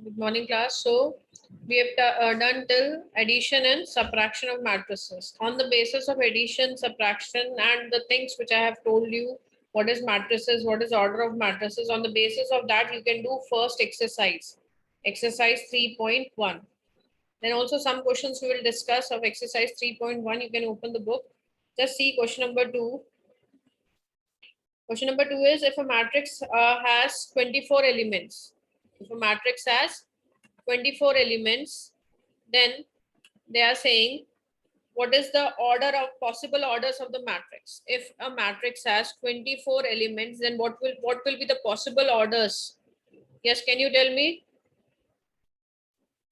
Good morning, class. So we have done till addition and subtraction of matrices. On the basis of addition, subtraction, and the things which I have told you, what is matrices, what is order of matrices. On the basis of that, you can do first exercise, exercise 3.1. Then also some questions we will discuss of exercise 3.1. You can open the book. Just see question number 2. Question number 2 is if a matrix has 24 elements. If a matrix has 24 elements, then they are saying what is the order of possible orders of the matrix. If a matrix has 24 elements, then what will be the possible orders? Yes, can you tell me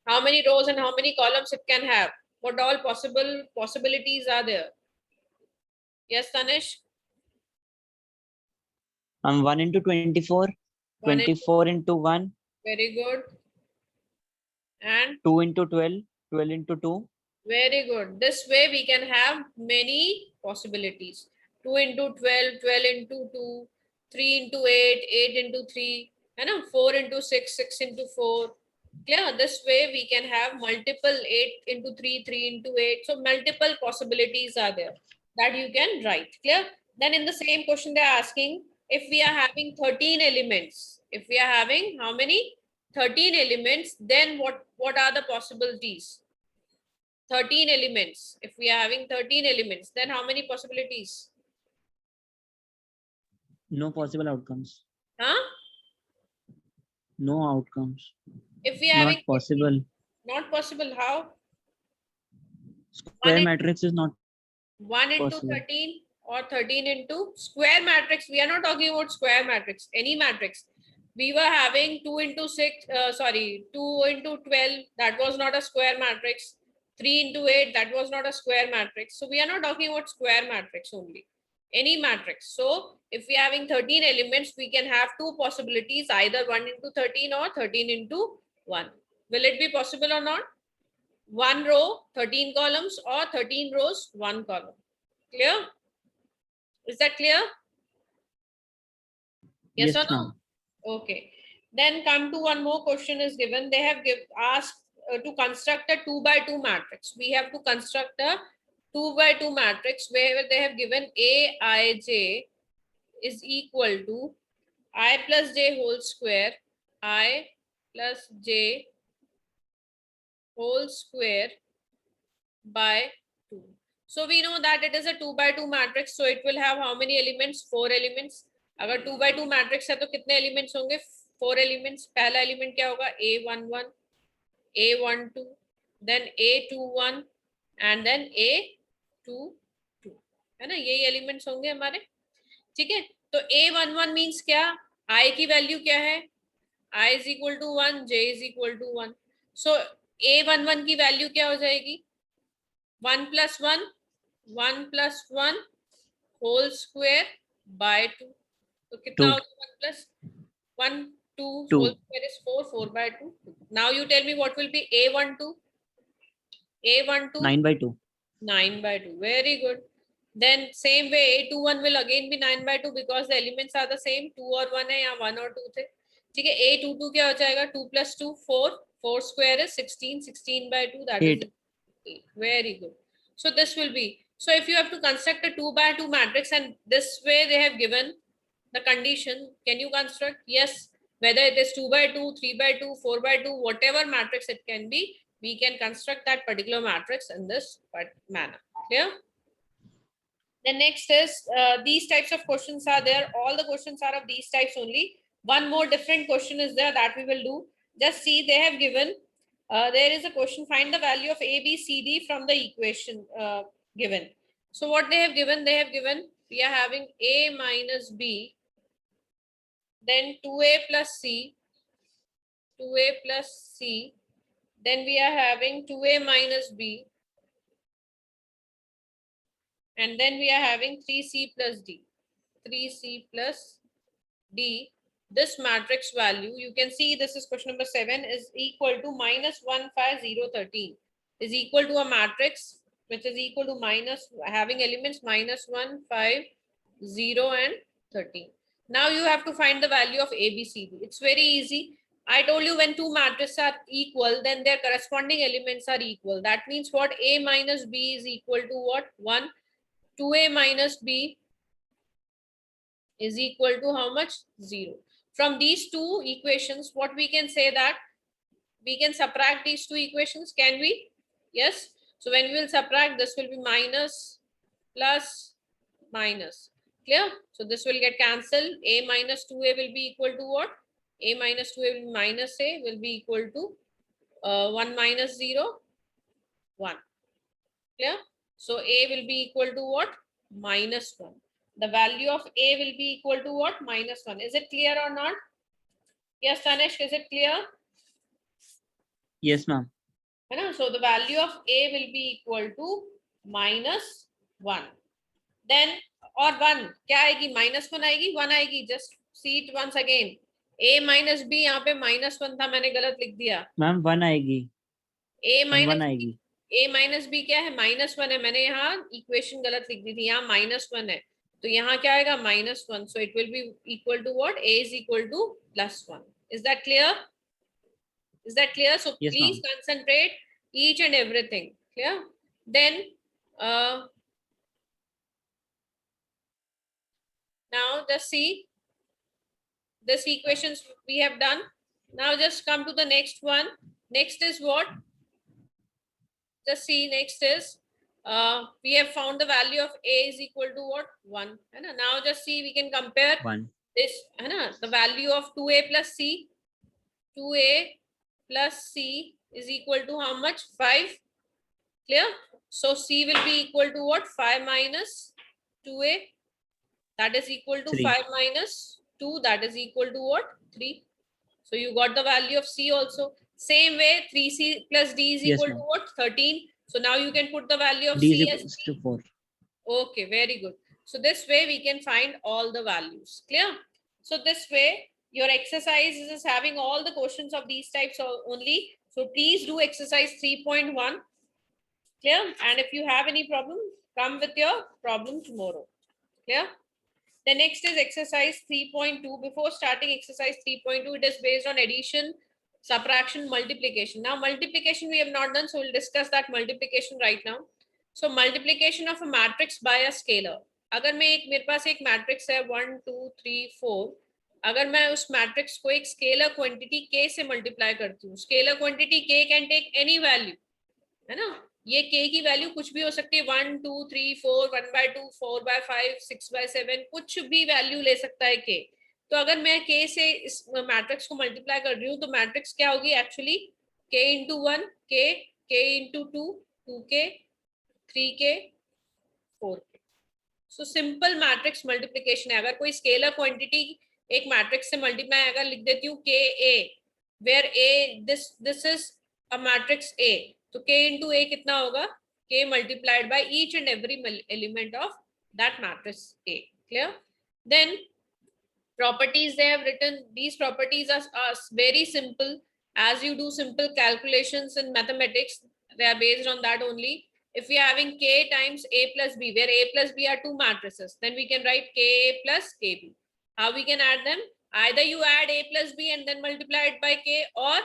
how many rows and how many columns it can have? What all possibilities are there? Yes, Tanish? 1 into 24, 1 24 into 1, very good. And 2 into 12, 12 into 2. Very good. This way we can have many possibilities. 2 into 12, 12 into 2, 3 into 8, 8 into 3, and 4 into 6, 6 into 4. Clear? This way we can have multiple 8 into 3, 3 into 8. So multiple possibilities are there that you can write. Clear? Then in the same question they are asking if we are having 13 elements. If we are having how many? 13 elements, then what are the possibilities? 13 elements. If we are having 13 elements, then how many possibilities? No possible outcomes. Huh? No outcomes. If we are Not having 13, possible. not possible. How? Square matrix is not 1 into possible. 13 or 13 into square matrix. We are not talking about square matrix, any matrix. We were having 2 into 6, 2 into 12. That was not a square matrix. 3 into 8. That was not a square matrix. So we are not talking about square matrix only. Any matrix. So if we are having 13 elements, we can have two possibilities, either 1 into 13 or 13 into 1. Will it be possible or not? 1 row, 13 columns, or 13 rows, 1 column. Clear? Is that clear? Yes, or no? Okay. Then come to one more question is given. They have asked to construct a 2 by 2 matrix. We have to construct a 2 by 2 matrix where they have given Aij is equal to I plus j whole square, I plus j whole square by 2. So we know that it is a 2 by 2 matrix. So it will have how many elements? 4 elements. अगर 2 by 2 matrix है तो कितने elements होंगे? 4 elements. पहला element क्या होगा? A11, A12, then A21 and then A22. है ना? यही elements होंगे हमारे. ठीक है? तो A11 means क्या? I की value क्या है? I is equal to 1, J is equal to 1. So A11 की value क्या हो जाएगी? 1 plus 1, 1 plus 1 whole square by 2. So कितना होगा 1 plus 1, 2 whole square is 4, 4 by 2. Now you tell me what will be A12? A12? 9 by 2. 9 by 2. Very good. Then same way A21 will again be 9 by 2 because the elements are the same. 2 और 1 है या 1 और 2 थे. ठीक है. A22 क्या हो जाएगा? 2 plus 2, 4. 4 square is 16. 16 by 2, that 8. is 8. Very good. So this will be. So if you have to construct a 2 by 2 matrix and this way they have given the condition, can you construct? Yes. Whether it is 2 by 2, 3 by 2, 4 by 2, whatever matrix it can be, we can construct that particular matrix in this manner. Clear? The next is these types of questions are there. All the questions are of these types only. One more different question is there that we will do. Just see, they have given, there is a question, find the value of A, B, C, D from the equation given. So what they have given, we are having A minus B, then 2A plus C, 2A plus C, then we are having 2A minus B, and then we are having 3C plus D. 3C plus D. This matrix value, you can see this is question number 7, is equal to minus 1, 5, 0, 13. Is equal to a matrix which is equal to minus, having elements minus 1, 5, 0 and 13. Now you have to find the value of A, B, C, D. It's very easy. I told you when two matrices are equal, then their corresponding elements are equal. That means what? A minus B is equal to what? 1. 2A minus B is equal to how much? 0. From these two equations, what we can say that we can subtract these two equations, can we? Yes. So when we will subtract, this will be minus, plus, minus. Clear? So this will get cancelled. A minus 2A will be equal to what? A minus 2A will be minus A will be equal to 1 minus 0, 1. Clear? So A will be equal to what? Minus 1. The value of A will be equal to what? Minus 1. Is it clear or not? Yes, Tanesh, is it clear? Yes, ma'am. So the value of A will be equal to minus 1. Then, or 1, क्या आएगी? Minus 1 आएगी, 1 आएगी. Just see it once again. A minus B, यहाँ पे minus 1 था, मैंने गलत लिख दिया. मैम 1 आएगी. A minus 1 आएगी. A minus B क्या है? minus 1 है. मैंने यहाँ equation गलत लिख दी थी. यहाँ minus 1 है. तो यहाँ क्या आएगा? minus 1. So it will be equal to what? A is equal to plus 1. Is that clear? Is that clear? So Yes, please concentrate each and everything. Clear? Then now just see this equations we have done. Now just come to the next one. Next is what? Just see, next is we have found the value of A is equal to what? 1. Now just see, we can compare 1. this, the value of 2A plus C. 2A plus C is equal to how much? 5. Clear? So C will be equal to what? 5 minus 2A. That is equal to 3. 5 minus 2. That is equal to what? 3. So you got the value of C also. Same way, 3C plus D is Yes, equal to ma'am. what? 13. So now you can put the value of D C is as equals to 4. Okay, very good. So this way we can find all the values. Clear? So this way your exercise is having all the questions of these types only. So please do exercise 3.1. Clear? And if you have any problem, come with your problem tomorrow. Clear? The next is exercise 3.2. Before starting exercise 3.2, it is based on addition, subtraction, multiplication. Now multiplication we have not done, so we'll discuss that multiplication right now. So multiplication of a matrix by a scalar. अगर मेरे पास एक matrix है 1 2 3 4, अगर मैं उस matrix को एक scalar quantity k से मल्टीप्लाई करती हूँ, scalar quantity k can take any value, है ना? ये k की वैल्यू कुछ भी हो सकती है, 1 2 3 4, 1/2, 4/5, 6/7, कुछ भी वैल्यू ले सकता है k. तो अगर मैं k से इस मैट्रिक्स को मल्टीप्लाई कर रही हूँ तो मैट्रिक्स क्या होगी actually? k into 1 k into 2 2k 3k 4k. So simple matrix multiplication है. अगर कोई स्केलर क्वांटिटी एक मैट्रिक्स से मल्टीप्लाई अगर लिख देती हूँ k a, where a this is a matrix a, तो k into a कितना होगा? k multiplied by each and every element of that matrix a. Clear? Then properties they have written. These properties are very simple. As you do simple calculations in mathematics, they are based on that only. If we are having k times a plus b, where a plus b are two matrices, then we can write ka plus kb. How we can add them? Either you add a plus b and then multiply it by k, or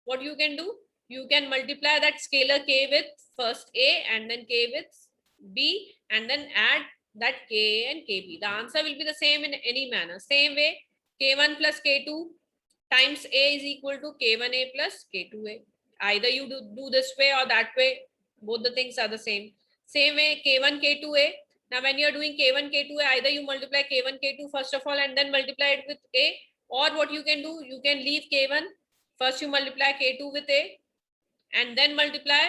what you can do, you can multiply that scalar k with first a and then k with b, and then add that k and kb. The answer will be the same in any manner. Same way, k1 plus k2 times a is equal to k1a plus k2a. Either you do this way or that way. Both the things are the same. Same way, k1 k2a. Now when you are doing k1 k2a, either you multiply k1 k2 first of all and then multiply it with a, or what you can do, you can leave k1, first you multiply k2 with a and then multiply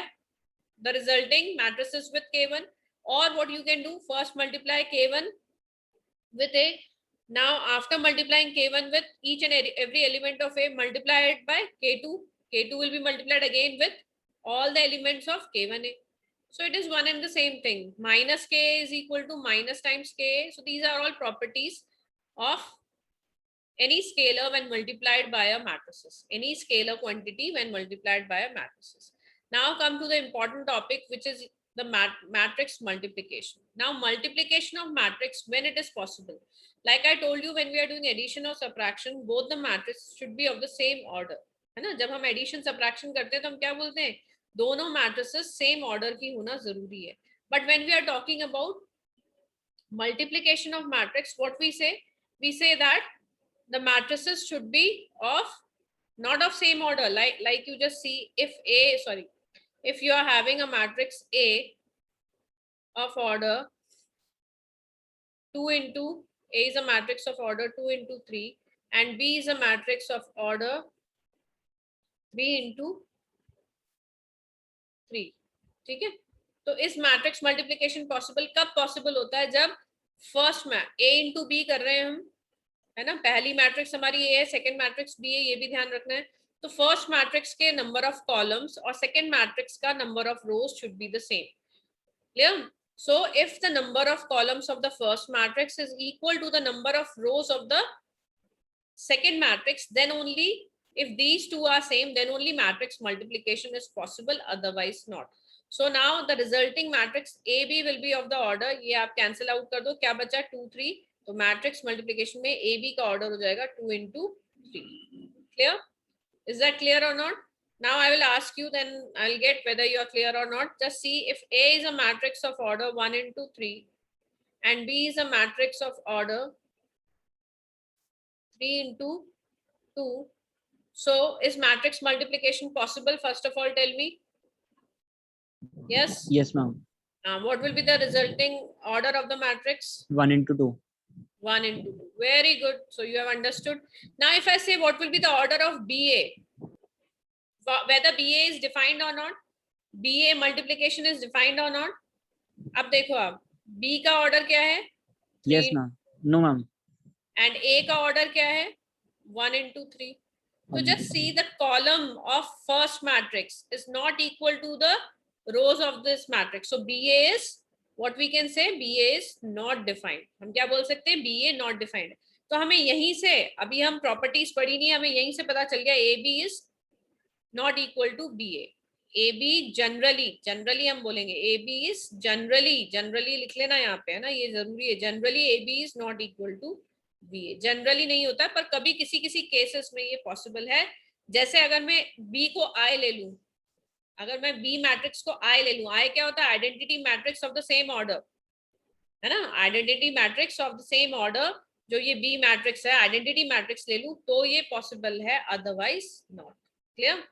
the resulting matrices with k1, or what you can do, first multiply k1 with a. Now after multiplying k1 with each and every element of a, multiply it by k2. k2 will be multiplied again with all the elements of k1a. So it is one and the same thing. Minus k is equal to minus times k. So these are all properties of any scalar when multiplied by a matrices. Any scalar quantity when multiplied by a matrices. Now come to the important topic, which is the matrix multiplication. Now multiplication of matrix, when it is possible, like I told you, when we are doing addition or subtraction, both the matrices should be of the same order, है ना. जब हम addition subtraction करते हैं तो हम क्या बोलते हैं, दोनों matrices same order की होना जरूरी है. But when we are talking about multiplication of matrix, what we say that the matrices should be of not of same order, like you just see, if you are having a matrix A of order 2 into, A is a matrix of order 2 into 3 and B is a matrix of order 3 into 3, ठीक है. तो इस matrix multiplication possible कब possible होता है, जब first में A into B कर रहे हैं हम, है ना. पहली मैट्रिक्स हमारी A है, सेकंड मैट्रिक्स B है, ये भी ध्यान रखना है. तो फर्स्ट मैट्रिक्स के नंबर ऑफ कॉलम्स और सेकंड मैट्रिक्स का number of rose should be the same. Clear. So if the number of columns of the first matrix is equal to the number of rows of the second matrix, then only, if these two are same, then only matrix multiplication is possible, otherwise not. So now the resulting matrix AB will be of the order, ये आप cancel out कर दो, क्या बचा 2 3, तो matrix multiplication में AB का order हो जाएगा 2 into 3. Clear? Is that clear or not? Now I will ask you, then I'll get whether you are clear or not. Just see, if A is a matrix of order 1 into 3 and B is a matrix of order 3 into 2. So is matrix multiplication possible? First of all, tell me. Yes? Yes, ma'am. What will be the resulting order of the matrix? 1 into 2. 1 into 2. Very good. So you have understood. Now if I say what will be the order of BA, whether BA is defined or not, BA multiplication is defined or not. अब देखो आप, B का order क्या है? Yes, ma'am. No, ma'am. And A का order क्या है? 1 into 3. So just see, the column of first matrix is not equal to the rows of this matrix. So BA is, what we can say, BA is not defined. हम क्या बोल सकते हैं? BA not defined. तो हमें यहीं से, अभी हम प्रॉपर्टीज पढ़ी नहीं, हमें यहीं से पता चल गया AB is not equal to BA. AB generally हम बोलेंगे AB is generally लिख लेना यहाँ पे, है ना, ये जरूरी है. generally AB is not equal to BA. Generally नहीं होता, पर कभी किसी किसी केसेस में ये पॉसिबल है. जैसे अगर मैं B को I ले लूं, अगर मैं B मैट्रिक्स को I ले लूं, I क्या होता है? Identity matrix of the same order, है ना. Identity matrix of the same order, जो ये B मैट्रिक्स है, आइडेंटिटी मैट्रिक्स ले लूं तो ये पॉसिबल है, अदरवाइज नॉट. क्लियर.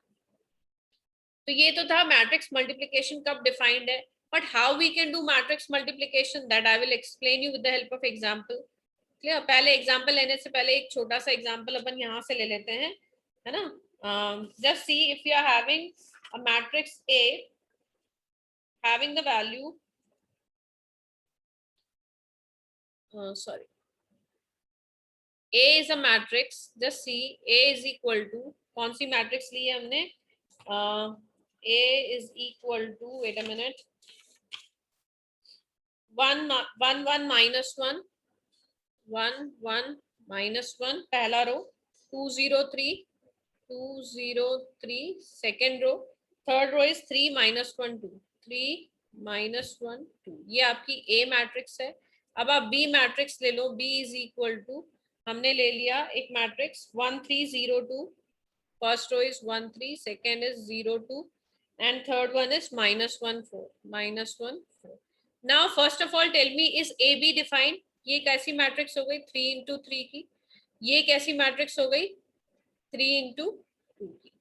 तो ये तो था मैट्रिक्स मल्टीप्लिकेशन कब डिफाइंड है. But how we can do matrix multiplication, that I will explain you with the help of example. Clear. पहले एग्जांपल लेने से पहले एक छोटा सा एग्जांपल अपन यहाँ से ले लेते हैं, है ना. Just see, if you are having a matrix A having the value A is a matrix. Just see, A is equal to, कौन सी मैट्रिक्स ली है हमने? A is equal to, wait a minute, 1 1 1 minus 1 1 1 minus 1 पहला रो, 2 0 3 2 0 3 second row, third row is 3 minus 1 2 3 minus 1 2. ये आपकी A matrix है. अब आप B matrix ले लो. B is equal to, हमने ले लिया एक matrix 1 3 0 2. First row is 1 3, second is 0 2, and third one is minus 1 4 minus 1 4. Now first of all tell me, is AB defined? ये कैसी मैट्रिक्स हो गई? 3 into 3 की. ये कैसी मैट्रिक्स हो गई? 3 into 2 की.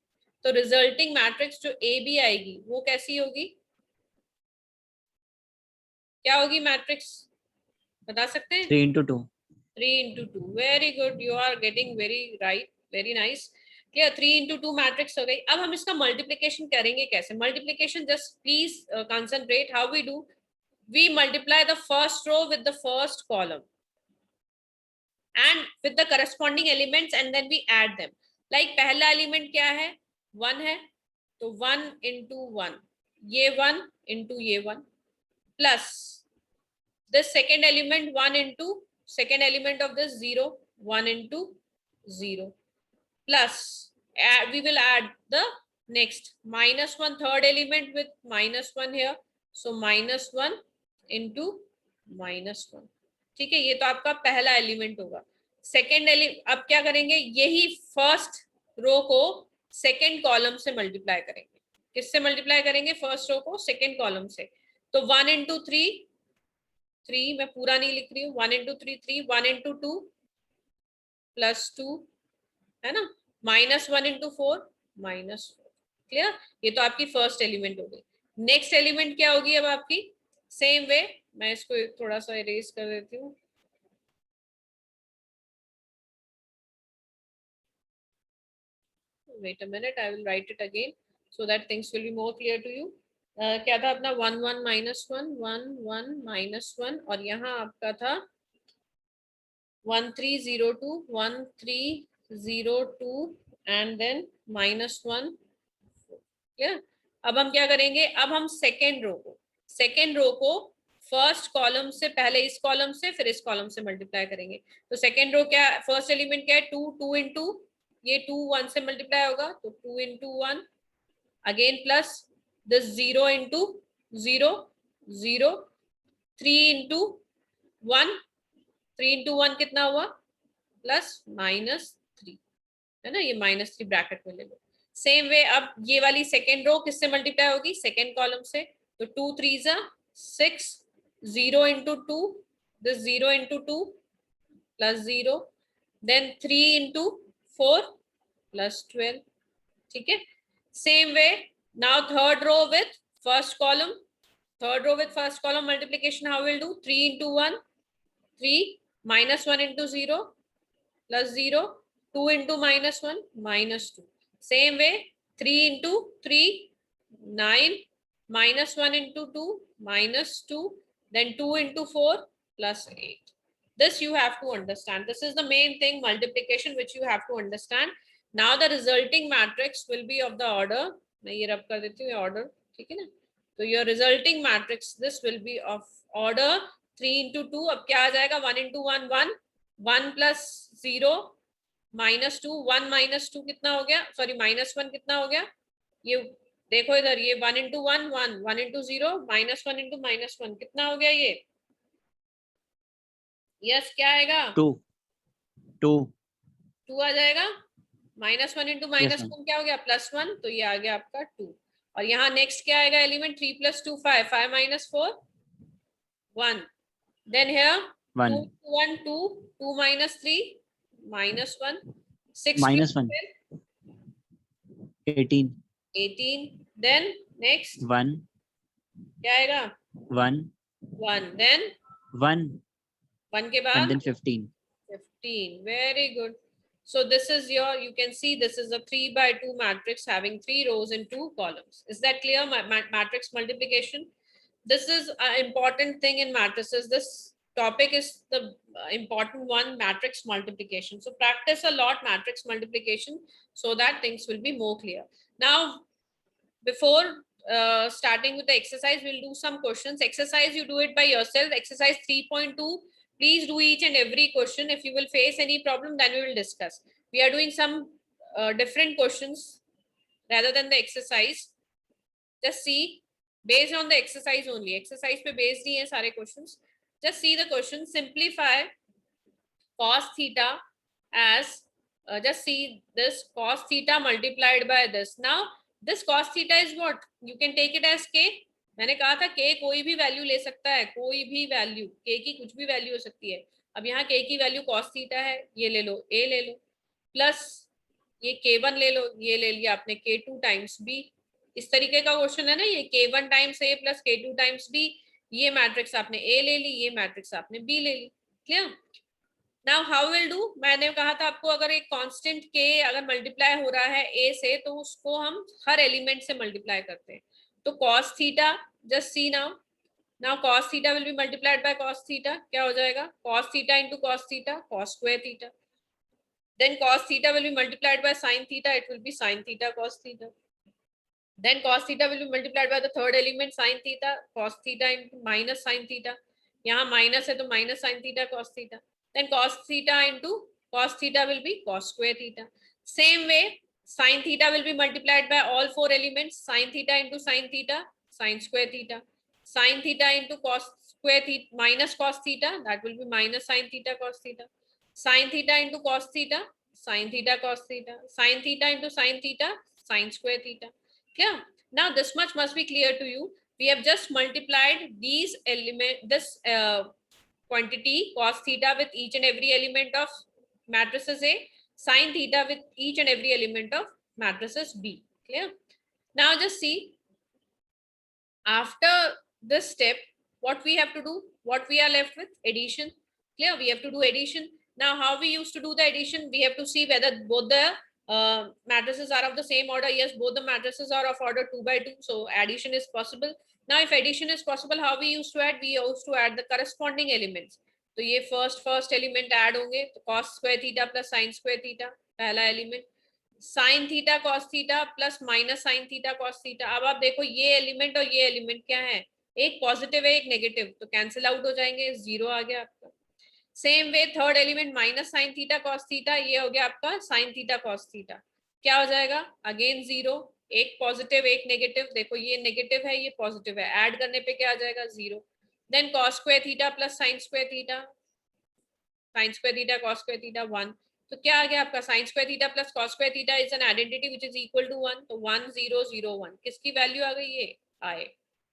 तो रिजल्टिंग मैट्रिक्स जो AB आएगी वो कैसी होगी? क्या होगी मैट्रिक्स, बता सकते हैं? 3 into 2. 3 into 2. Very good. You are getting very right. Very nice. Clear. 3 into 2 matrix हो गई. अब हम इसका मल्टीप्लिकेशन करेंगे कैसे? Multiplication, just please concentrate. How we do? We multiply the first row with the first column and with the corresponding elements and then we add them. Like पहला element क्या है? 1 है, तो 1 into 1, ये 1 into ये 1, plus the second element 1 into second element of this 0, 1 into 0, plus we will add the next minus 1 third element with minus 1 here, so -1 into -1, ठीक है। ये तो आपका पहला एलिमेंट होगा। सेकेंड एलिमेंट, अब क्या करेंगे, यही फर्स्ट रो को सेकेंड कॉलम से मल्टीप्लाई करेंगे। किससे मल्टीप्लाई करेंगे? फर्स्ट रो को सेकेंड कॉलम से। तो 1 इंटू 3, 3 मैं पूरा नहीं लिख रही हूँ, 1 इंटू 3 3, 1 इंटू 2 +2 है ना, -1 इंटू 4 -4। क्लियर? ये तो आपकी फर्स्ट एलिमेंट हो गई। नेक्स्ट एलिमेंट क्या होगी अब आपकी? सेम वे, मैं इसको थोड़ा सा इरेज कर देती हूँ। Wait a minute, I will write it again so that things will be more clear to you. क्या था अपना? 1 1 -1 1 1 -1, और यहाँ आपका था 1 3 0 2 1 3 0 2 एंड देन -1। क्लियर? अब हम क्या करेंगे, अब हम सेकेंड रो को फर्स्ट कॉलम से, पहले इस कॉलम से फिर इस कॉलम से मल्टीप्लाई करेंगे। तो सेकेंड रो क्या, फर्स्ट एलिमेंट क्या है? 2 2 इंटू, ये 2 1 से मल्टीप्लाई होगा तो 2 into 1, again plus this 0 into 0 0, 3 into 1, 3 into 1 कितना हुआ? +-3 है ना, ये -3 ब्रैकेट में ले लो। सेम वे अब ये वाली सेकेंड रो किससे मल्टीप्लाई होगी? सेकेंड कॉलम से। तो 2 3 6, 0 into 2, this 0 into 2 +0, then 3 into 4 +12, ठीक है। Same way now third row with first column, multiplication how we'll do? 3 into 1 3, -1 into 0 +0, 2 into -1 -2. Same way 3 into 3 9, -1 into 2 -2, then 2 into 4 +8. This you have to understand. This is the main thing, multiplication, which you have to understand. Now the resulting matrix will be of the order, मैं ये रब कर देती हूँ order, ठीक है ना। तो your resulting matrix, this will be of order 3 into 2. अब क्या आ जाएगा? 1 into 1 1, 1 plus 0 -2, 1 -2 कितना हो गया? सॉरी -1 कितना हो गया? ये देखो इधर, ये 1 into 1 1, 1 into 0 -1 into -1 कितना हो गया? ये यस क्या आएगा? 2 2 2 आ जाएगा। -1 into -1 क्या हो गया? +1, तो ये आ गया आपका 2। और यहाँ नेक्स्ट क्या आएगा element? 3 + 2 5, 5 - 4 1, then here 2 1 1 2, 2 - 3 -1, 6 -1 18 18, then next 1 क्या आएगा? 1 1, then 1 1 के and बाद then 15. 15. Very good. So this is your, you can see this is a 3 by 2 matrix having 3 rows and 2 columns. Is that clear? Matrix multiplication. This is an important thing in matrices. This topic is the important one, matrix multiplication. So practice a lot matrix multiplication so that things will be more clear. Now, before starting with the exercise, we'll do some questions. Exercise, you do it by yourself. Exercise 3.2. Please do each and every question. If you will face any problem, then we will discuss. We are doing some different questions rather than the exercise. Just see, based on the exercise only. Exercise पे based ही हैं सारे questions. Just see the question. Simplify cos theta as just see this cos theta multiplied by this. Now this cos theta is what? You can take it as k. मैंने कहा था k कोई भी value ले सकता है, कोई भी वैल्यू, k की कुछ भी वैल्यू हो सकती है। अब यहाँ k की वैल्यू cos थीटा है, ये ले लो, a ले लो, प्लस ये k1 ले लो, ये ले लिया आपने k2 टाइम्स b। इस तरीके का क्वेश्चन है ना, ये k1 times a plus k2 times b। ये मैट्रिक्स आपने a ले ली, ये मैट्रिक्स आपने b ले ली। Clear? Now how will do? मैंने कहा था आपको, अगर एक कांस्टेंट k अगर मल्टीप्लाई हो रहा है a से, तो उसको हम हर एलिमेंट से मल्टीप्लाई करते हैं। तो cos theta, just see now cos theta will be multiplied by cos theta. क्या हो जाएगा? cos theta into cos theta, cos square theta. Then cos theta will be multiplied by sin theta, it will be sin theta cos theta. Then cos theta will be multiplied by the third element sin theta, cos theta into minus sin theta. यहाँ minus है तो minus sin theta cos theta. Then cos theta into cos theta will be cos square theta. Same way, sin theta will be multiplied by all 4 elements, sin theta into sin theta, sin square theta. Sin theta into cos square theta minus cos theta, that will be minus sin theta cos theta. Sin theta into cos theta, sin theta cos theta. Sin theta into sin theta, sin square theta. Clear? Now this much must be clear to you. We have just multiplied these this quantity cos theta with each and every element of matrices A, sin theta with each and every element of matrices B. Clear? Now just see, after this step, what we have to do, what we are left with, addition. Clear? We have to do addition. Now how we used to do the addition, we have to see whether both the matrices are of the same order. Yes, both the matrices are of order 2 by 2, so addition is possible. Now if addition is possible, how we used to add, we used to add the corresponding elements. तो ये first element add होंगे, तो cos square theta plus sin square theta पहला element, sin theta cos theta plus minus sin theta cos theta. अब आप देखो ये element और ये एलिमेंट क्या है, एक पॉजिटिव है एक नेगेटिव, तो कैंसिल आउट हो जाएंगे, जीरो आ गया आपका. Same way third element minus sin theta cos theta, ये हो गया आपका sin थीटा cos थीटा, क्या हो जाएगा, अगेन जीरो, एक पॉजिटिव एक नेगेटिव, देखो ये नेगेटिव है ये पॉजिटिव है, ऐड करने पे क्या आ जाएगा, zero. Then cos square theta plus sin square theta, sin square theta cos square theta 1, तो क्या आ गया आपका sin square theta plus cos square theta is an identity which is equal to 1, तो 1 0 0 1, किसकी वैल्यू आ गई, ये i,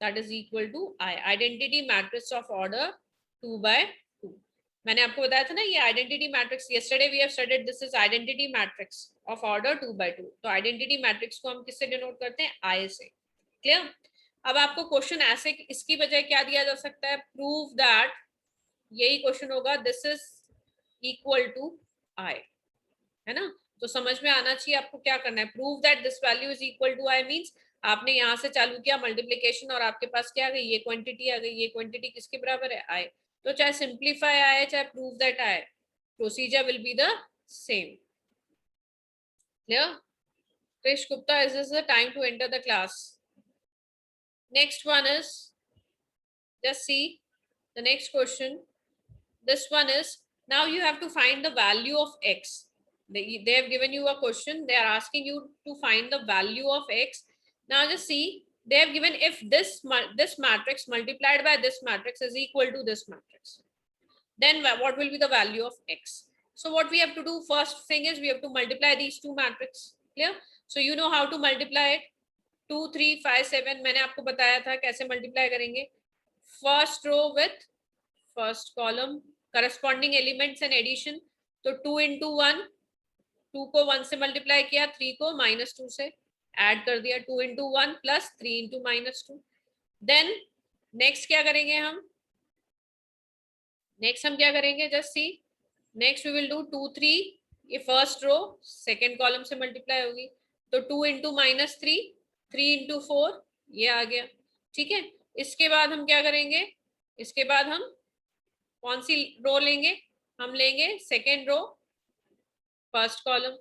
that is equal to i, identity matrix of order 2 by 2. मैंने आपको बताया था ना ये identity matrix, yesterday we have studied, this is identity matrix of order 2 by 2. तो आइडेंटिटी मैट्रिक्स को हम किससे डिनोट करते हैं, i से. क्लियर? अब आपको क्वेश्चन ऐसे इसकी बजाय क्या दिया जा सकता है, प्रूव दैट, यही क्वेश्चन होगा, this is equal to i, है ना. तो समझ में आना चाहिए आपको क्या करना है, prove that this value is equal to i means आपने यहाँ से चालू किया मल्टीप्लिकेशन और आपके पास क्या आ गई, ये क्वांटिटी आ गई, ये क्वांटिटी किसके बराबर है, i. तो चाहे सिंप्लीफाई आए चाहे प्रूव दैट आए, procedure will be the same. Clear? Krish Gupta, is this the time to enter the class? Next one is, just see the next question. This one is, now you have to find the value of x. They have given you a question, they are asking you to find the value of x. Now just see, they have given if this matrix multiplied by this matrix is equal to this matrix, then what will be the value of x? So what we have to do, first thing is we have to multiply these two matrices. Clear? So you know how to multiply it. 2 3 5 7 मैंने आपको बताया था कैसे multiply करेंगे, first row with first column, corresponding elements and addition. तो 2 into 1, 2 को 1 से multiply किया, 3 को -2 से ऐड कर दिया, 2 into 1 plus 3 into -2. Then next क्या करेंगे हम, नेक्स्ट हम क्या करेंगे, just see, next we will do 2 3, ये फर्स्ट रो सेकेंड कॉलम से मल्टीप्लाई होगी, तो 2 into -3, 3 into 4, ये आ गया. ठीक है, इसके बाद हम क्या करेंगे, इसके बाद हम कौन सी रो लेंगे, हम लेंगे सेकेंड रो फर्स्ट कॉलम.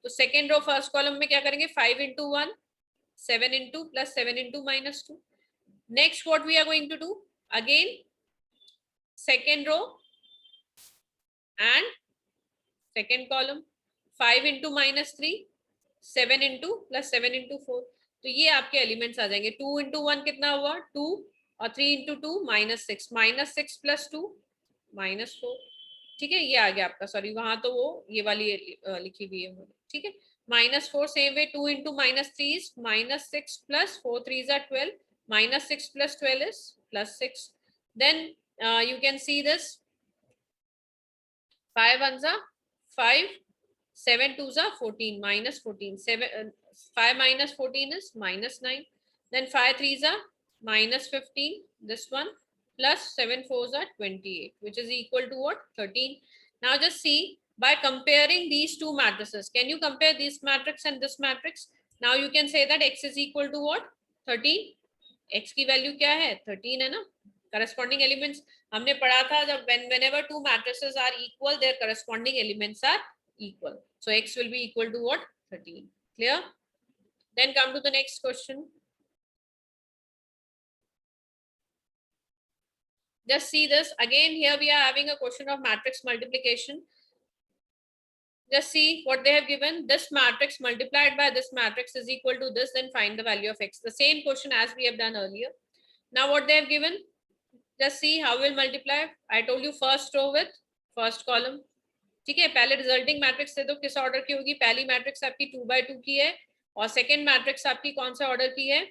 तो सेकेंड रो फर्स्ट कॉलम में क्या करेंगे, 5 into 1, 7 into plus 7 into -2. Next what we are going to do, again second row and second column, 5 into -3, 7 into plus 7 into 4, तो ये आपके एलिमेंट्स आ जाएंगे. 2 into 1 कितना हुआ 2, और 3 into 2 -6, -6 plus 2 -4. ठीक है, ये आ गया आपका, सॉरी वहां तो वो ये वाली लिखी हुई है. ठीक है, -4. Same way 2 into -3 is -6 plus 4 3s are 12, -6 plus 12 is +6. Then you can see this, 5 ones are 5, 7 twos are 14, -14, 5 minus 14 is -9. Then 5 threes are -15, this one, plus 7 fours are 28, which is equal to what, 13. Now just see, by comparing these two matrices, can you compare this matrix and this matrix? Now you can say that x is equal to what, 13. x की value क्या है, 13 है ना. corresponding elements हमने पढ़ा था जब whenever two matrices are equal, their corresponding elements are equal, so x will be equal to what, 13. Clear? Then come to the next question. Just see this again, here we are having a question of matrix multiplication. Just see what they have given, this matrix multiplied by this matrix is equal to this, then find the value of x. The same question as we have done earlier. Now what they have given, just see how we'll multiply. I told you first row with first column. ठीक है, पहले resulting matrix दे दो, किस order की होगी? पहली matrix आपकी 2/2 की है और सेकंड मैट्रिक्स आपकी कौन सा ऑर्डर की है?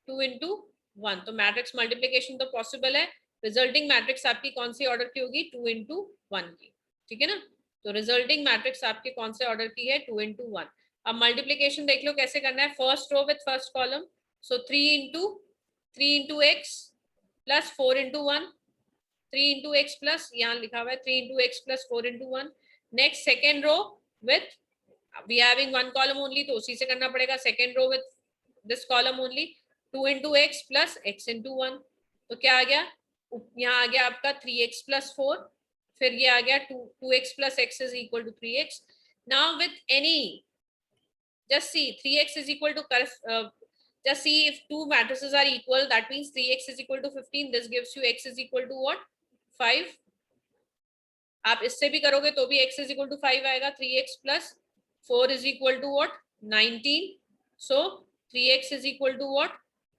2 into 1. तो मैट्रिक्स मल्टीप्लिकेशन तो पॉसिबल है, रिजल्टिंग मैट्रिक्स आपकी कौन सी ऑर्डर की होगी? 2 into 1 की, ठीक है ना? तो रिजल्टिंग मैट्रिक्स आपके कौन से ऑर्डर की है? 2 into 1. अब मल्टीप्लिकेशन देख लो कैसे करना है, first row with first column, so 3 into x plus 4 into 1, 3 into x plus, यहाँ लिखा हुआ है 3 into x plus 4 into 1. Next second row with, we having one column only तो उसी से करना पड़ेगा, second row with this column only, 2 into x plus x into 1. तो क्या आ गया? यहाँ आ गया आपका 3x plus 4, फिर ये आ गया 2x plus x is equal to 3x. Now with any, just see 3x is equal to just see if two matrices are equal, that means 3x is equal to 15. This gives you x is equal to what? 5. आप इससे भी करोगे तो भी x is equal to 5 आएगा. 3x plus 4 is equal to what? 19. So 3x is equal to what?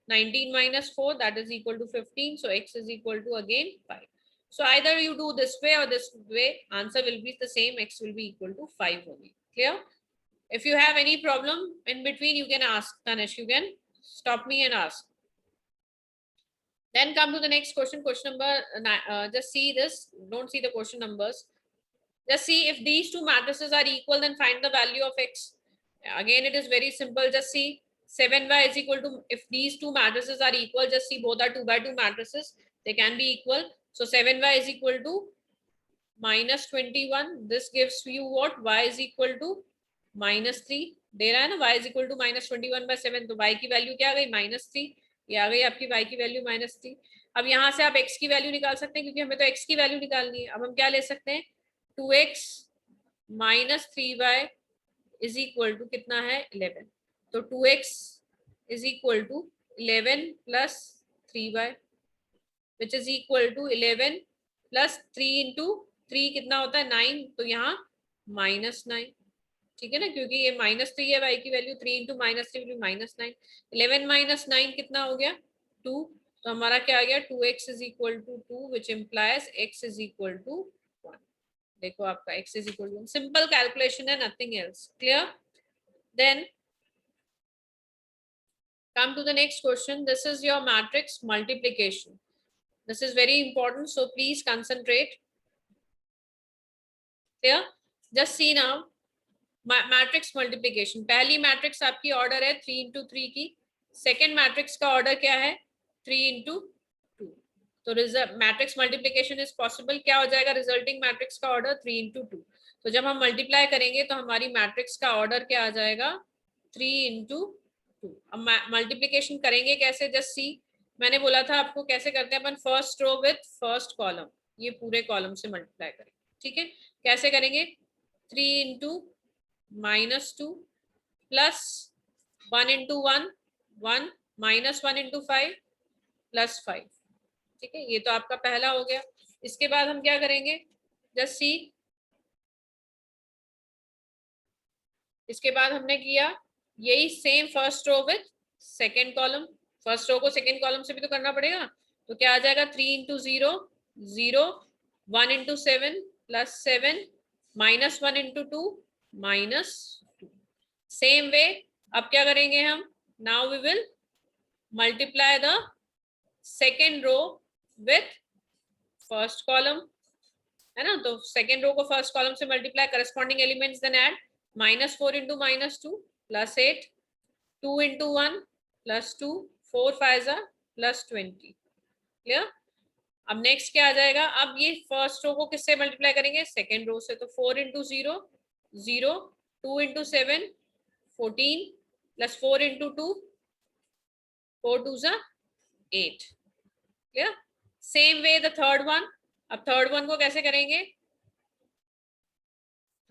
19 minus 4, that is equal to 15. So x is equal to again 5. So either you do this way or this way, answer will be the same. X will be equal to 5 only. Clear? If you have any problem in between, you can ask Tanish. You can stop me and ask. Then come to the next question. Question number, just see this. Don't see the question numbers. Just see if these two matrices are equal, then find the value of x. Again, it is very simple. Just see 7y is equal to, if these two matrices are equal, just see both are 2/2 matrices. They can be equal. So 7y is equal to minus 21. This gives you what? Y is equal to minus 3. दे रहा है ना, y is equal to minus 21/7. तो y की value क्या आ गई? -3. ये आ गई आपकी y की वैल्यू -3. अब यहाँ से आप x की वैल्यू निकाल सकते हैं, क्योंकि हमें तो x की वैल्यू निकालनी है. अब हम क्या ले सकते हैं? 2x minus 3y is equal to कितना है? 11. तो 2x is equal to 11 plus 3y, which is equal to 11 plus 3 into 3 कितना होता है? 9. तो यहाँ -9. ठीक है ना, क्योंकि ये -3 है, y की value 3 into -3 will be -9. 11 minus 9 कितना हो गया? 2. तो हमारा क्या आ गया? 2x is equal to 2, which implies x is equal to 1. देखो आपका x is equal to 1. Simple calculation है, nothing else. Clear? Then come to the next question. This is your matrix multiplication. This is very important, so please concentrate. Clear? Just see now. Matrix multiplication, पहली matrix आपकी order है 3 into 3 की, second matrix का order क्या है? 3 into 2. तो matrix multiplication is possible. क्या हो जाएगा रिजल्टिंग मैट्रिक्स का ऑर्डर? 3 into 2. तो जब हम मल्टीप्लाई करेंगे तो हमारी मैट्रिक्स का ऑर्डर क्या आ जाएगा? 3 into 2. अब मल्टीप्लिकेशन करेंगे कैसे? जस्ट सी, मैंने बोला था आपको कैसे करते हैं अपन, first row with first column, ये पूरे कॉलम से मल्टीप्लाई करेंगे. ठीक है, कैसे करेंगे? 3 into -2 plus 1 into 1, 1 minus 1 into 5 plus 5. ठीक है, ये तो आपका पहला हो गया. इसके बाद हम क्या करेंगे? जस्ट सी, इसके बाद हमने किया यही same first row with second column. First row को सेकेंड कॉलम से भी तो करना पड़ेगा. तो क्या आ जाएगा? 3 into 0, 0, 1 into 7 plus 7 minus 1 into 2 -2. Same way अब क्या करेंगे हम? Now we will multiply the second row with first column, है ना. तो सेकेंड रो को फर्स्ट कॉलम से multiply, corresponding elements then add. -4 into -2 plus 8, 2 into 1 plus 2, 4 5 plus 20. Clear? अब नेक्स्ट क्या आ जाएगा? अब ये फर्स्ट रो को किससे मल्टीप्लाई करेंगे? सेकेंड रो से. तो 4 into 0, 0, 2 into 7, 14 plus 4 into 2, 4 2s are 8. Clear? Same way the third one. अब थर्ड वन को कैसे करेंगे?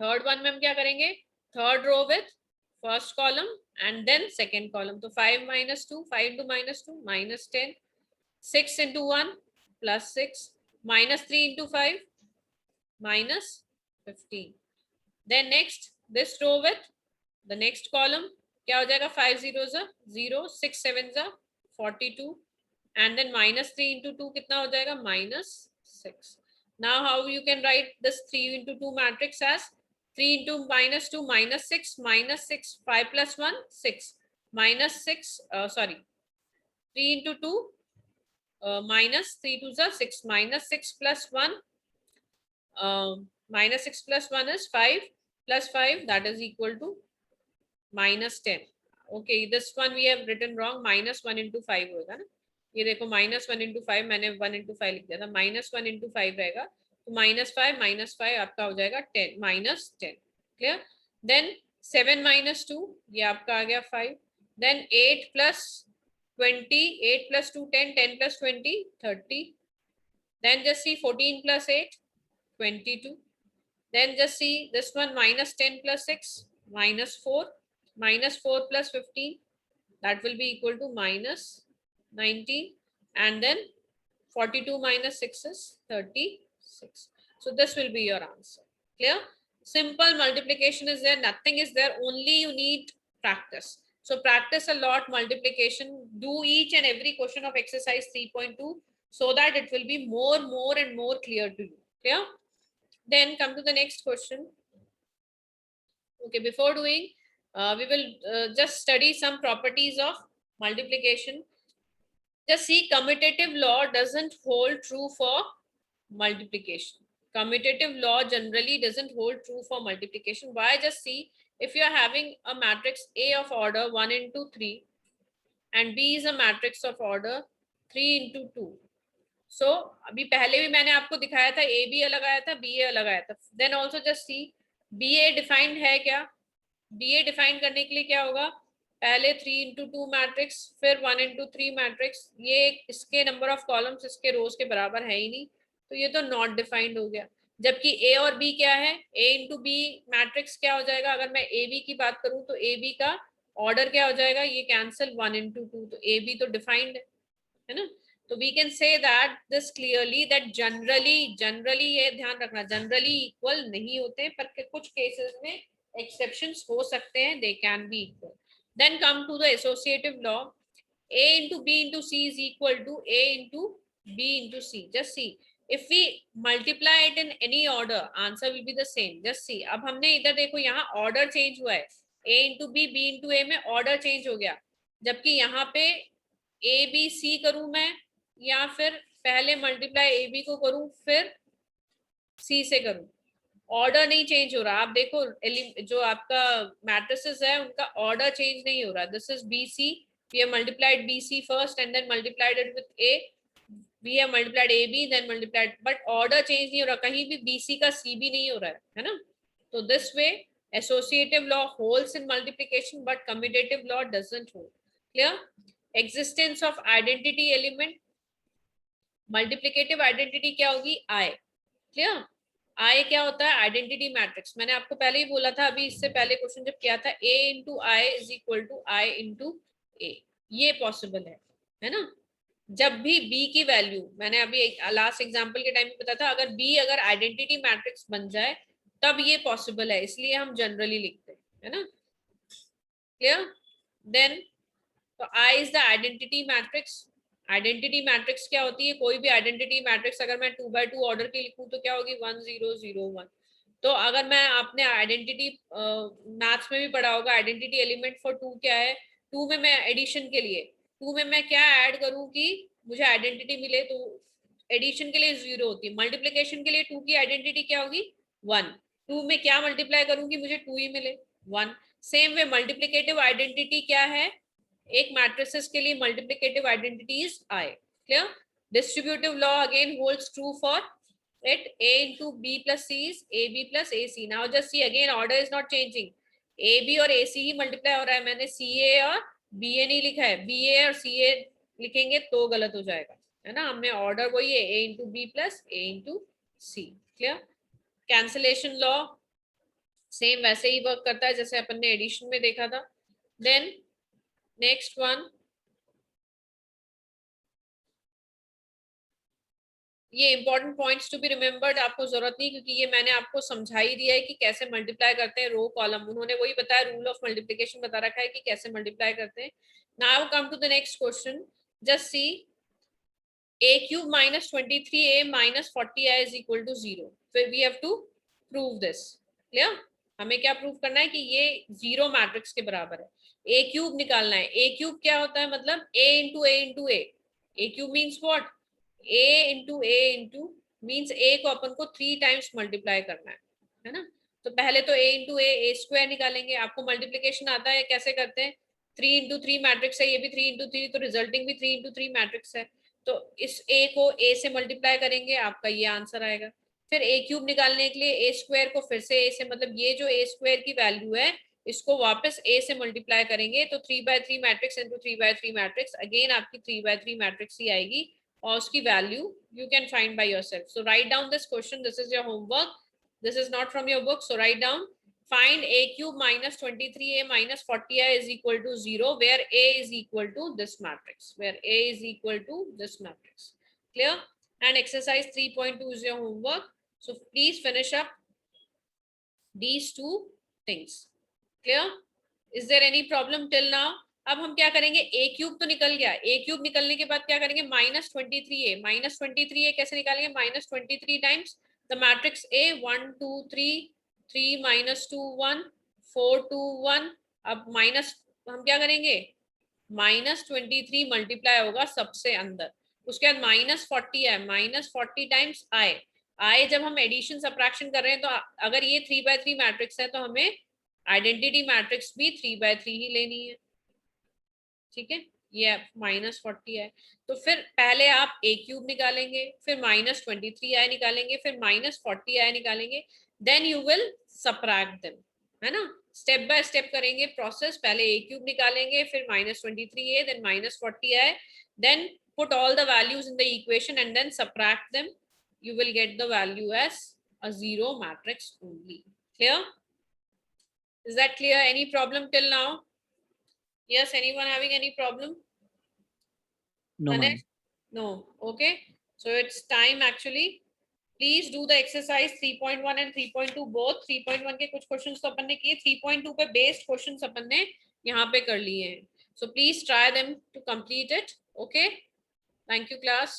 थर्ड वन में हम क्या करेंगे? Third row with first column and then second column. तो 5 minus 2, 5 into -2 -10, 6 into 1 plus 6, -3 into 5 -15. Then next this row with the next column क्या हो जाएगा? 5 0s are 0, 6 7s are 42 and then minus 3 into 2 कितना हो जाएगा minus 6. Now how you can write this 3 into 2 matrix as 3 into minus 2 minus 6 minus 6 5 plus 1 6 minus 6 sorry 3 into 2 minus 3 to the 6 minus 6 plus 1 minus 6 plus 1 is 5 plus 5 that is equal to minus 10. Okay, this one we have written wrong. minus 1 into 5 होगा ना, ये देखो minus 1 into 5 मैंने 1 into 5 लिख दिया था, minus 1 into 5 रहेगा तो minus 5 आपका हो जाएगा 10 minus 10. Clear? Then 7 minus 2 ये आपका आ गया 5. Then 8 plus 20, 8 plus 2 10, 10 plus 20 30. Then just see 14 plus 8 22. Then just see this one minus 10 plus 6 minus 4 minus 4 plus 15 that will be equal to minus 19, and then 42 minus 6 is 36. So this will be your answer. Clear? Simple multiplication is there, nothing is there, only you need practice. So practice a lot multiplication, do each and every question of exercise 3.2 so that it will be more and more clear to you. Clear? Then come to the next question. Okay, before doing, we will just study some properties of multiplication. Just see, commutative law doesn't hold true for multiplication. Commutative law generally doesn't hold true for multiplication. Why? Just see, if you are having a matrix A of order 1 into 3 and B is a matrix of order 3 into 2. So अभी पहले भी मैंने आपको दिखाया था A B अलग आया था, बी ए अलग आया था. Then also just see B A defined है क्या? बी ए डिफाइन करने के लिए क्या होगा? पहले 3 into 2 मैट्रिक्स, फिर 1 into 3 मैट्रिक्स. ये इसके नंबर ऑफ कॉलम्स इसके रोज के बराबर है ही नहीं, तो ये तो नॉट डिफाइंड हो गया. जबकि ए और बी क्या है? ए इंटू बी मैट्रिक्स क्या हो जाएगा? अगर मैं ए बी की बात करूं तो ए बी का ऑर्डर क्या हो जाएगा? ये कैंसिल 1 into 2, तो ए बी तो डिफाइंड है ना. तो we can say that this clearly that generally ये ध्यान रखना, जनरली इक्वल नहीं होते, पर कुछ केसेस में एक्सेप्शंस हो सकते हैं, they can be equal. Then come to the associative law, a into b into c is equal to a into b into c. Just see, if we multiply it in any order, answer will be the same. Just see, अब हमने इधर देखो यहाँ order change हुआ है, a into b, b into a में order change हो गया, जबकि यहाँ पे a b c करूं मैं, या फिर पहले मल्टीप्लाई ए बी को करूं फिर सी से करूं, ऑर्डर नहीं चेंज हो रहा. आप देखो जो आपका मैट्रिसेस है उनका ऑर्डर चेंज नहीं हो रहा. This is B C, we have multiplied B C first and then multiplied it with A, we have multiplied A B then multiplied, but order change नहीं हो रहा, कहीं भी बी सी का सी भी नहीं हो रहा है ना. तो this way associative law holds in multiplication but commutative law doesn't hold. Clear? Existence of identity element, multiplicative identity क्या होगी? आई. क्लियर? आई क्या होता है? Identity matrix. मैंने आपको पहले ही बोला था, अभी इससे पहले क्वेश्चन जब किया था, A into I is equal to I into A. ये पॉसिबल है ना. जब भी बी की वैल्यू, मैंने अभी लास्ट एग्जांपल के टाइम में बताया था, अगर बी अगर आइडेंटिटी मैट्रिक्स बन जाए तब ये पॉसिबल है, इसलिए हम जनरली लिखते हैं, है ना. क्लियर? देन तो I is the identity matrix. Identity matrix क्या होती है? कोई भी आइडेंटिटी मैट्रिक्स अगर मैं 2x2 ऑर्डर की लिखूं तो क्या होगी? 1 0 0 1. तो अगर मैं आपने आइडेंटिटी मैथ्स में भी पढ़ा होगा, आइडेंटिटी एलिमेंट फॉर 2 क्या है? 2 में मैं एडिशन के लिए 2 में मैं क्या ऐड करूं कि मुझे आइडेंटिटी मिले? तो एडिशन के लिए 0 होती है, मल्टीप्लिकेशन के लिए 2 की आइडेंटिटी क्या होगी? 1. 2 में क्या मल्टीप्लाई करूं कि मुझे 2 ही मिले? 1. सेम वे मल्टीप्लिकेटिव आइडेंटिटी क्या है? एक मैट्रिसेस के लिए multiplicative identity is I. Clear? Distributive law again holds true for it, a into b plus c is ab plus ac. now just see again order is not changing, ab और ac ही multiply हो रहा है. मैंने ca और ba नहीं लिखा है, ba और ca लिखेंगे तो गलत हो जाएगा, है ना. हमें ऑर्डर वही है, a into b plus a into c. Clear? Cancellation law same वैसे ही वर्क करता है जैसे अपन ने एडिशन में देखा था. देन नेक्स्ट वन, ये important points to be remembered, आपको जरूरत नहीं, क्योंकि ये मैंने आपको समझा ही दिया है कि कैसे मल्टीप्लाई करते हैं रो कॉलम. उन्होंने वही बताया, रूल ऑफ मल्टीप्लिकेशन बता रखा है कि कैसे मल्टीप्लाई करते हैं. Now come to the next question. Just see, a cube minus 23a minus 40i is equal to 0. फिर we have to prove this. Clear? हमें क्या प्रूव करना है कि ये जीरो मैट्रिक्स के बराबर है. a क्यूब निकालना है. a क्यूब क्या होता है? मतलब a into a into a. a cube means what? a into means a को अपन को 3 टाइम्स मल्टीप्लाई करना है ना. तो पहले तो a इंटू a स्क्वायर निकालेंगे. आपको मल्टीप्लीकेशन आता है? कैसे करते हैं? 3 इंटू 3 मैट्रिक्स है, ये भी 3 इंटू 3, तो रिजल्टिंग भी 3 इंटू 3 मैट्रिक्स है. तो इस a को a से मल्टीप्लाई करेंगे, आपका ये आंसर आएगा. फिर a क्यूब निकालने के लिए a स्क्वायर को फिर से a से, मतलब ये जो a स्क्वायर की वैल्यू है इसको वापस a से मल्टीप्लाई करेंगे तो 3/3 मैट्रिक्स इंटू 3/3 मैट्रिक्स, अगेन आपकी 3/3 मैट्रिक्स ही आएगी और उसकी value you can find by yourself. So write down this question, this is your homework, this is not from your book. So write down, find a cube minus 23a minus 40i is equal to 0 where a is equal to this matrix, where a is equal to this matrix. Clear? And exercise 3.2 is your homework. So please finish up these two things. Clear? Is there any problem till now? अब हम क्या करेंगे? a cube तो निकल गया. a cube निकलने के बाद क्या करेंगे? माइनस 23a कैसे निकालेंगे? Minus 23 times the matrix A, 1 2 3 3 minus 2 1 4 2 1. अब माइनस हम क्या करेंगे? माइनस 23 मल्टीप्लाई होगा सबसे अंदर, उसके बाद माइनस 40 है, माइनस 40 टाइम्स आई जब हम एडिशन सब्ट्रैक्शन कर रहे हैं तो अगर ये 3/3 मैट्रिक्स है तो हमें आइडेंटिटी मैट्रिक्स भी 3/3 ही लेनी है. ठीक है, ये माइनस 40 है. तो फिर पहले आप a क्यूब निकालेंगे, फिर माइनस 23i निकालेंगे, फिर माइनस 40i निकालेंगे, then you will subtract them, है ना. स्टेप बाय स्टेप करेंगे प्रोसेस. पहले a क्यूब निकालेंगे, फिर minus 23a, then minus 40i, then put all the values in the equation and then subtract them. You will get the value as a zero matrix only. Clear? Is that clear? Any problem till now? Yes, anyone having any problem? No, ma'am. No. Okay. So it's time actually. Please do the exercise 3.1 and 3.2 both. 3.1 के कुछ questions तो अपन ने किए, 3.2 पे based questions अपन ने यहाँ पे कर लिए हैं. So please try them to complete it. Okay. Thank you class.